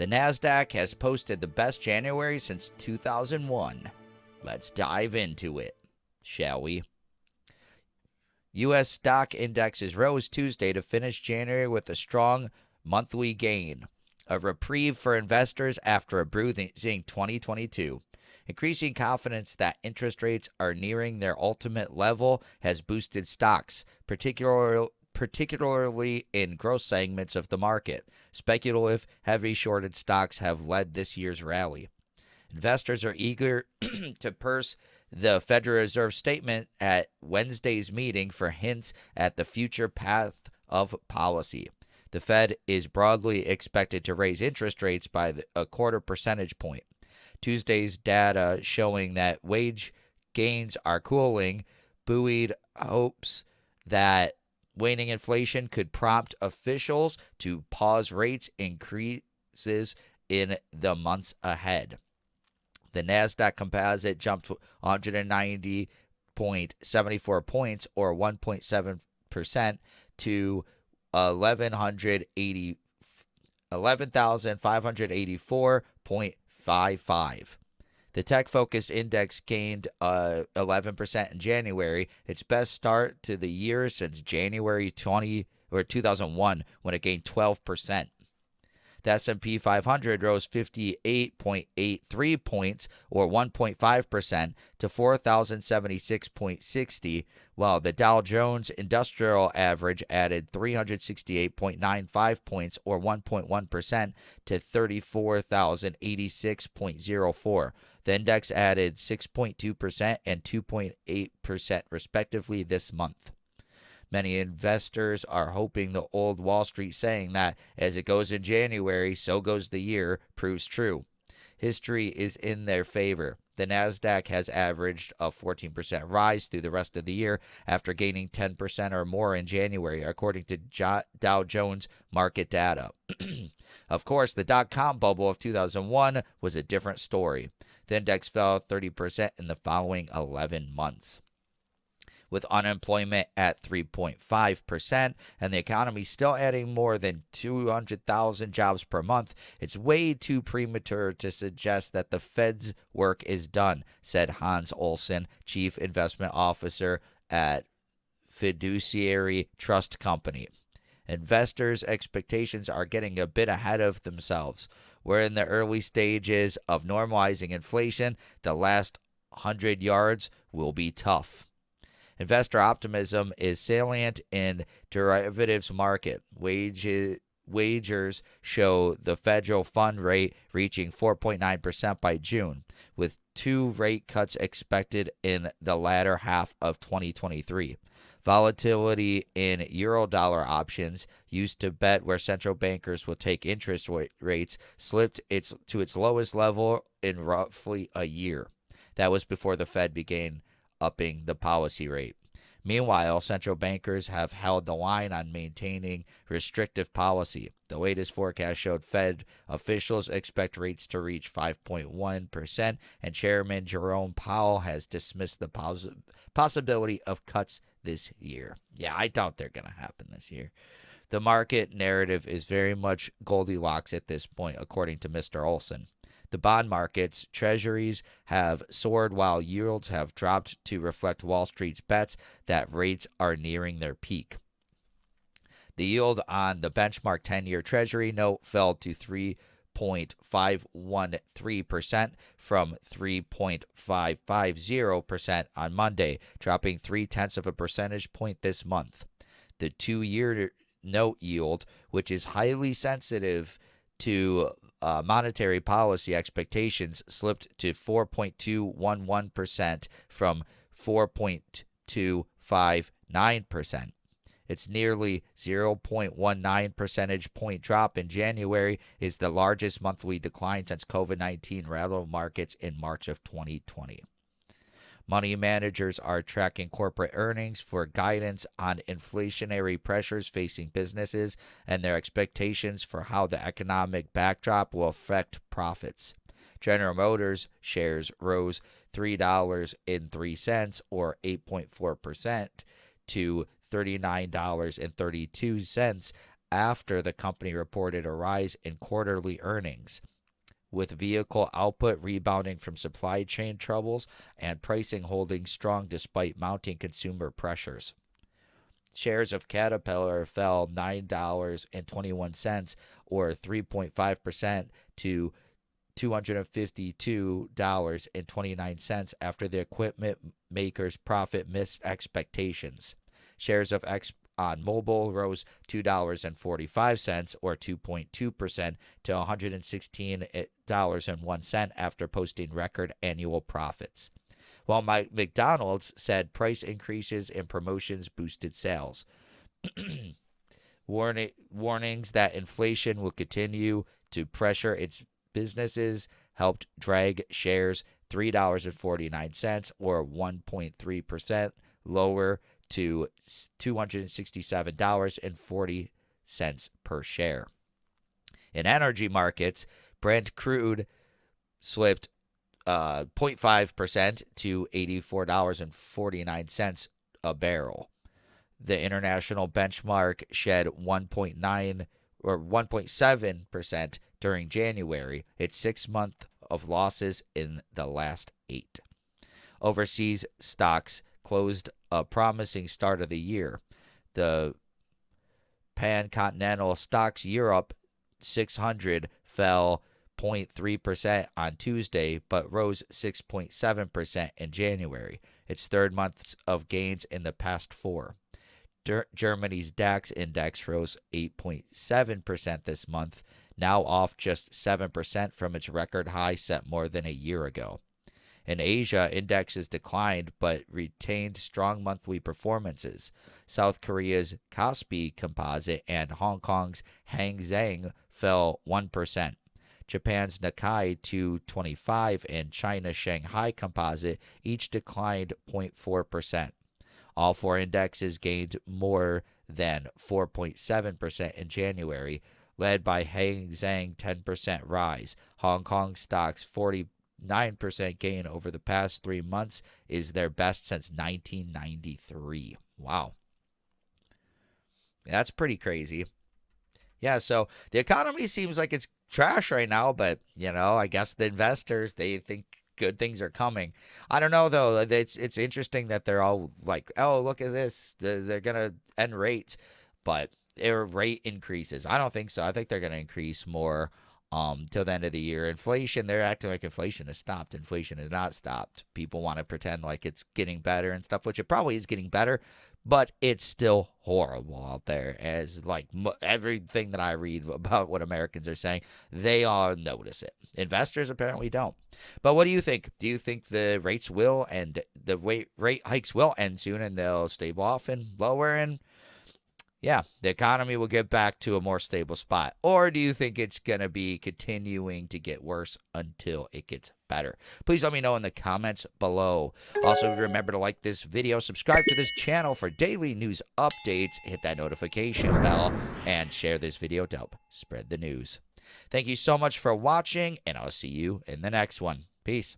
The NASDAQ has posted the best January since 2001. Let's dive into it, shall we? U.S. stock indexes rose Tuesday to finish January with a strong monthly gain, a reprieve for investors after a bruising 2022. Increasing confidence that interest rates are nearing their ultimate level has boosted stocks, particularly in growth segments of the market. Speculative, heavy shorted stocks have led this year's rally. Investors are eager to parse the Federal Reserve statement at Wednesday's meeting for hints at the future path of policy. The Fed is broadly expected to raise interest rates by a quarter percentage point. Tuesday's data showing that wage gains are cooling buoyed hopes that waning inflation could prompt officials to pause rates increases in the months ahead. The NASDAQ composite jumped 190.74 points, or 1.7%, to 11,584.55. The tech-focused index gained 11% in January, its best start to the year since January 2001, when it gained 12%. The S&P 500 rose 58.83 points, or 1.5%, to 4,076.60, while the Dow Jones Industrial Average added 368.95 points, or 1.1%, to 34,086.04. The index added 6.2% and 2.8% respectively this month. Many investors are hoping the old Wall Street saying that as it goes in January, so goes the year proves true. History is in their favor. The NASDAQ has averaged a 14% rise through the rest of the year after gaining 10% or more in January, according to Dow Jones market data. Of course, the dot-com bubble of 2001 was a different story. The index fell 30% in the following 11 months. With unemployment at 3.5% and the economy still adding more than 200,000 jobs per month, it's way too premature to suggest that the Fed's work is done, said Hans Olsen, Chief Investment Officer at Fiduciary Trust Company. Investors' expectations are getting a bit ahead of themselves. We're in the early stages of normalizing inflation. The last 100 yards will be tough. Investor optimism is salient in derivatives market. Wagers show the federal fund rate reaching 4.9% by June, with 2 rate cuts expected in the latter half of 2023. Volatility in Eurodollar options, used to bet where central bankers will take interest rates, slipped to its lowest level in roughly a year. That was before the Fed began upping the policy rate. Meanwhile, central bankers have held the line on maintaining restrictive policy. The latest forecast showed Fed officials expect rates to reach 5.1%, and Chairman Jerome Powell has dismissed the possibility of cuts this year. Yeah, I doubt they're going to happen this year. The market narrative is very much Goldilocks at this point, according to Mr. Olson. The bond markets, treasuries, have soared while yields have dropped to reflect Wall Street's bets that rates are nearing their peak. The yield on the benchmark 10-year Treasury note fell to 3.513% from 3.550% on Monday, dropping 0.3 of a percentage point this month. The 2-year note yield, which is highly sensitive to monetary policy expectations, slipped to 4.211% from 4.259%. Its nearly 0.19 percentage point drop in January is the largest monthly decline since COVID-19 rattled markets in March of 2020. Money managers are tracking corporate earnings for guidance on inflationary pressures facing businesses and their expectations for how the economic backdrop will affect profits. General Motors shares rose $3.03, or 8.4%, to $39.32 after the company reported a rise in quarterly earnings, with vehicle output rebounding from supply chain troubles and pricing holding strong despite mounting consumer pressures. Shares of Caterpillar fell $9.21 or 3.5% to $252.29 after the equipment maker's profit missed expectations. Shares of ExxonMobil rose $2.45 or 2.2% to $116.01 after posting record annual profits. While McDonald's said price increases and promotions boosted sales. Warnings that inflation will continue to pressure its businesses helped drag shares $3.49 or 1.3% lower to $267.40 per share. In energy markets, Brent crude slipped 0.5% to $84.49 a barrel. The international benchmark shed 1.9 or 1.7% during January, its 6th month of losses in the last 8. Overseas stocks closed a promising start of the year. The Pan-Continental Stocks Europe 600 fell 0.3% on Tuesday, but rose 6.7% in January, its 3rd month of gains in the past 4. Germany's DAX index rose 8.7% this month, now off just 7% from its record high set more than a year ago. In Asia, indexes declined but retained strong monthly performances. South Korea's Kospi Composite and Hong Kong's Hang Seng fell 1%. Japan's Nikkei 225 and China's Shanghai Composite each declined 0.4%. All 4 indexes gained more than 4.7% in January, led by Hang Seng 10% rise. Hong Kong stocks 49% gain over the past 3 months is their best since 1993. Wow. That's pretty crazy. Yeah, so the economy seems like it's trash right now, but, I guess the investors, they think good things are coming. I don't know, though. It's interesting that they're all like, oh, look at this. They're going to end rates, but their rate increases. I don't think so. I think they're going to increase more till the end of the year. Inflation, they're acting like inflation has stopped. Inflation has not stopped. People want to pretend like it's getting better and stuff, which it probably is getting better, but it's still horrible out there. As like everything that I read about what Americans are saying, they all notice it. Investors apparently don't. But what do you think? Do you think the rates will end, the rate hikes will end soon and they'll stable off and lower, and yeah, the economy will get back to a more stable spot? Or do you think it's going to be continuing to get worse until it gets better? Please let me know in the comments below. Also, remember to like this video, subscribe to this channel for daily news updates, hit that notification bell, and share this video to help spread the news. Thank you so much for watching, and I'll see you in the next one. Peace.